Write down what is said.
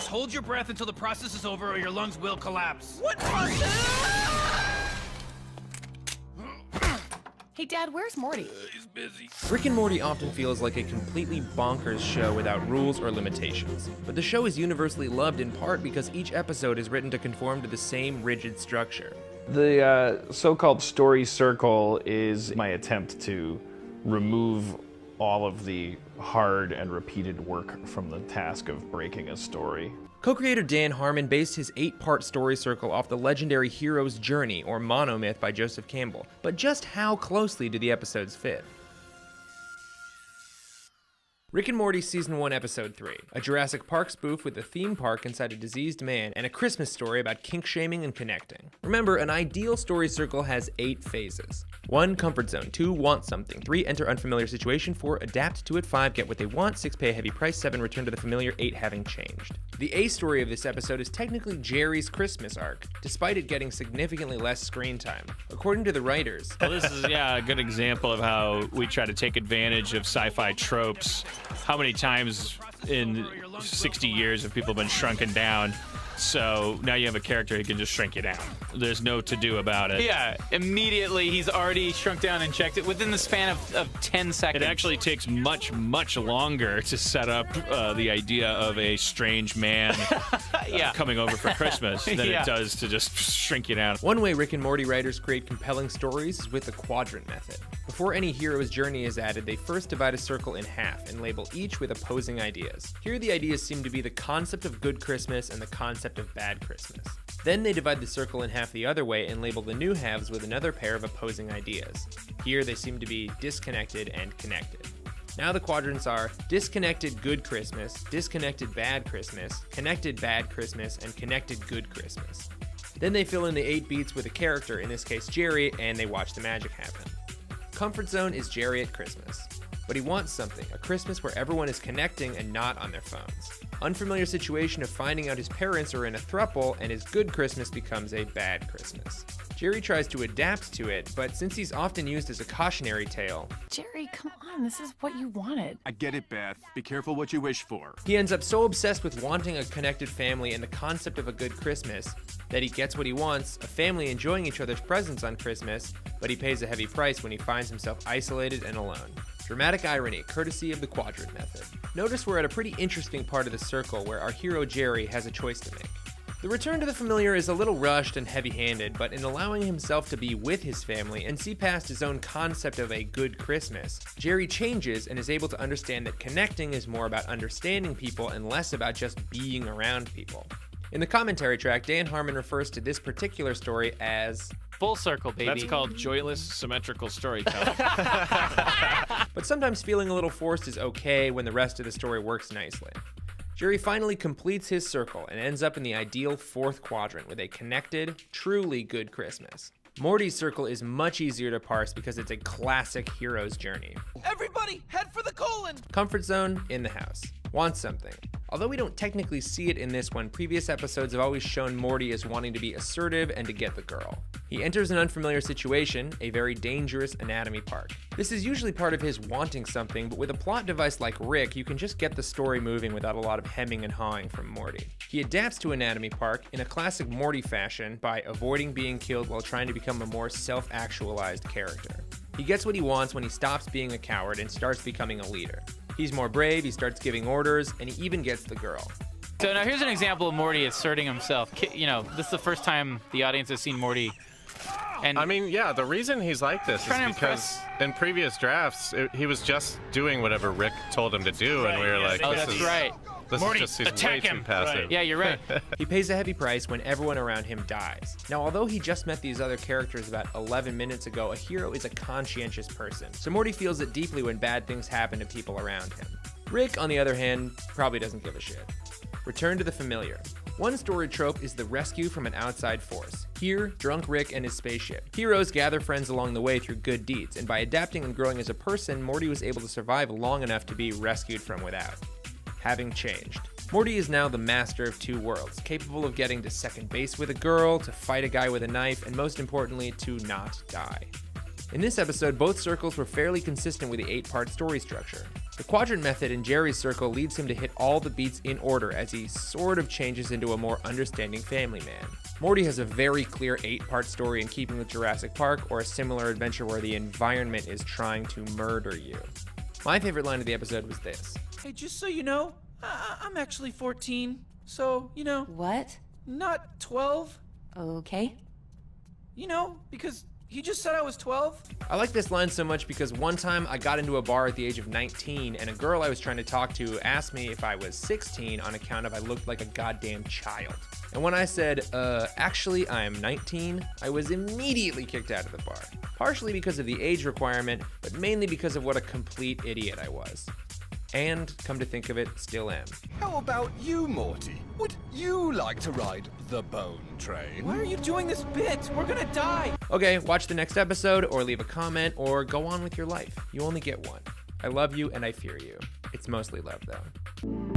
Just hold your breath until the process is over or your lungs will collapse. What process? Hey, Dad, where's Morty? He's busy. Rick and Morty often feels like a completely bonkers show without rules or limitations. But the show is universally loved in part because each episode is written to conform to the same rigid structure. The so-called story circle is my attempt to remove all of the hard and repeated work from the task of breaking a story. Co-creator Dan Harmon based his 8-part story circle off the legendary Hero's Journey, or monomyth by Joseph Campbell. But just how closely do the episodes fit? Rick and Morty Season 1, Episode 3, a Jurassic Park spoof with a theme park inside a diseased man and a Christmas story about kink-shaming and connecting. Remember, an ideal story circle has 8 phases. 1. Comfort zone. 2. Want something. 3. Enter unfamiliar situation. 4. Adapt to it. 5. Get what they want. 6. Pay a heavy price. 7. Return to the familiar. 8. Having changed. The A story of this episode is technically Jerry's Christmas arc, despite it getting significantly less screen time. According to the writers, Well, this is, a good example of how we try to take advantage of sci-fi tropes. How many times in 60 years have people been shrunken down? So now you have a character who can just shrink you down. There's no to-do about it. Yeah, immediately he's already shrunk down and checked it within the span of 10 seconds. It actually takes much, much longer to set up the idea of a strange man coming over for Christmas than it does to just shrink you down. one way Rick and Morty writers create compelling stories is with the quadrant method. Before any hero's journey is added, they first divide a circle in half and label each with opposing ideas. Here the ideas seem to be the concept of good Christmas and the concept of bad Christmas. Then they divide the circle in half the other way and label the new halves with another pair of opposing ideas. Here they seem to be disconnected and connected. Now the quadrants are disconnected good Christmas, disconnected bad Christmas, connected bad Christmas, and connected good Christmas. Then they fill in the 8 beats with a character, in this case Jerry, and they watch the magic happen. Comfort zone is Jerry at Christmas. But he wants something, a Christmas where everyone is connecting and not on their phones. Unfamiliar situation of finding out his parents are in a throuple, and his good Christmas becomes a bad Christmas. Jerry tries to adapt to it, but since he's often used as a cautionary tale, Jerry, come on, this is what you wanted. I get it, Beth. Be careful what you wish for. he ends up so obsessed with wanting a connected family and the concept of a good Christmas that he gets what he wants, a family enjoying each other's presents on Christmas, but he pays a heavy price when he finds himself isolated and alone. Dramatic irony, courtesy of the quadrant method. Notice we're at a pretty interesting part of the circle where our hero Jerry has a choice to make. The return to the familiar is a little rushed and heavy-handed, but in allowing himself to be with his family and see past his own concept of a good Christmas, Jerry changes and is able to understand that connecting is more about understanding people and less about just being around people. In the commentary track, Dan Harmon refers to this particular story as Full circle, baby. That's called joyless, symmetrical storytelling. but sometimes feeling a little forced is okay when the rest of the story works nicely. Jerry finally completes his circle and ends up in the ideal 4th quadrant with a connected, truly good Christmas. Morty's circle is much easier to parse because it's a classic hero's journey. Everybody, head for the colon! Comfort zone, in the house. Want something. Although we don't technically see it in this one, previous episodes have always shown Morty as wanting to be assertive and to get the girl. He enters an unfamiliar situation, a very dangerous anatomy park. This is usually part of his wanting something, but with a plot device like Rick, you can just get the story moving without a lot of hemming and hawing from Morty. He adapts to anatomy park in a classic Morty fashion by avoiding being killed while trying to become a more self-actualized character. He gets what he wants when he stops being a coward and starts becoming a leader. He's more brave, he starts giving orders, and he even gets the girl. So now here's an example of Morty asserting himself. You know, this is the first time the audience has seen Morty. And I mean, yeah, the reason he's like this is Trying to because in previous drafts, he was just doing whatever Rick told him to do, and we were like, oh, this that's is, right. this Morty, is just, he's attack way him. too passive. Right. Yeah, you're right. He pays a heavy price when everyone around him dies. Now, although he just met these other characters about 11 minutes ago, a hero is a conscientious person, so Morty feels it deeply when bad things happen to people around him. Rick, on the other hand, probably doesn't give a shit. Return to the familiar. One story trope is the rescue from an outside force. Here, drunk Rick and his spaceship. Heroes gather friends along the way through good deeds, and by adapting and growing as a person, Morty was able to survive long enough to be rescued from without. Having changed. Morty is now the master of 2 worlds, capable of getting to second base with a girl, to fight a guy with a knife, and most importantly, to not die. In this episode, both circles were fairly consistent with the 8-part story structure. The quadrant method in Jerry's circle leads him to hit all the beats in order as he sort of changes into a more understanding family man. Morty has a very clear 8-part story in keeping with Jurassic Park or a similar adventure where the environment is trying to murder you. My favorite line of the episode was this. Hey, just so you know, I'm actually 14. So, you know, What? not 12. Okay. You know, because he just said I was 12. I like this line so much because one time I got into a bar at the age of 19 and a girl I was trying to talk to asked me if I was 16 on account of I looked like a goddamn child. And when I said, actually I'm 19, I was immediately kicked out of the bar. Partially because of the age requirement, but mainly because of what a complete idiot I was. And, come to think of it, still am. How about you, Morty? Would you like to ride the bone train? Why are you doing this bit? We're gonna die. Okay, watch the next episode, or leave a comment, or go on with your life. You only get one. I love you and I fear you. It's mostly love, though.